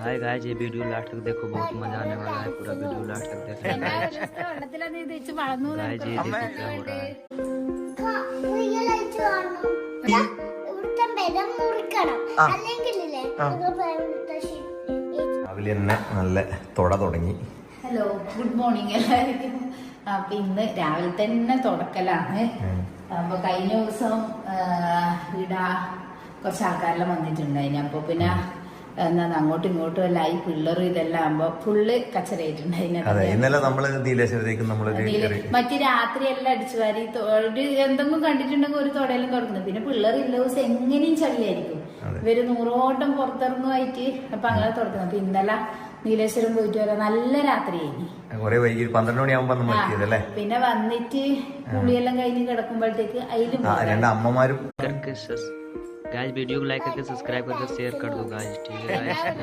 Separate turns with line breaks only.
Hi guys, ये video last तक देखो, बहुत मजा आने वाला है। पूरा वीडियो लास्ट तक देखना गाइस। गाइस ये देखो क्या हो रहा है।
രാവിലെ തന്നെ നല്ല തുട തുടങ്ങി.
ഹലോ, ഗുഡ് മോർണിംഗ് എല്ലാവർക്കും. അപ്പൊ ഇന്ന് രാവിലെ തന്നെ തുടക്കലാണ്. അപ്പൊ കഴിഞ്ഞ ദിവസം ഇവിടെ കുറച്ച് ആൾക്കാരെല്ലാം വന്നിട്ടുണ്ടായിന്. അപ്പൊ പിന്നെ എന്താ അങ്ങോട്ടും ഇങ്ങോട്ടും എല്ലാം ഈ പിള്ളേർ ഇതെല്ലാം ആകുമ്പോ ഫുള്ള് കച്ചറയായിട്ടുണ്ടായിന്.
ഇന്നലെ നമ്മള് നീലേശ്വരത്തേക്ക്
മറ്റു രാത്രി എല്ലാം അടിച്ചു വാരി എന്തെങ്കിലും കണ്ടിട്ടുണ്ടെങ്കിൽ ഒരു തുടയെല്ലാം തുറക്കുന്നത്. പിന്നെ പിള്ളേർ ഇല്ല ദിവസം എങ്ങനെയും ചളിയായിരിക്കും. ഇവര് 100 ഓട്ടം പുറത്തിറങ്ങുമായിട്ട് അപ്പൊ അങ്ങനെ തുറക്കുന്നത്. അപ്പൊ ഇന്നലെ നീലേശ്വരം പോയിട്ട് വരാം. നല്ല രാത്രിയായി,
12 മണിയാകുമ്പോ
പിന്നെ വന്നിട്ട് കുളിയെല്ലാം കഴിഞ്ഞ് കിടക്കുമ്പോഴത്തേക്ക് അതിലും
രണ്ട് അമ്മമാരും
गाइस वीडियो को लाइक करके सब्सक्राइब करके शेयर कर दो गाइस, ठीक है गाइस।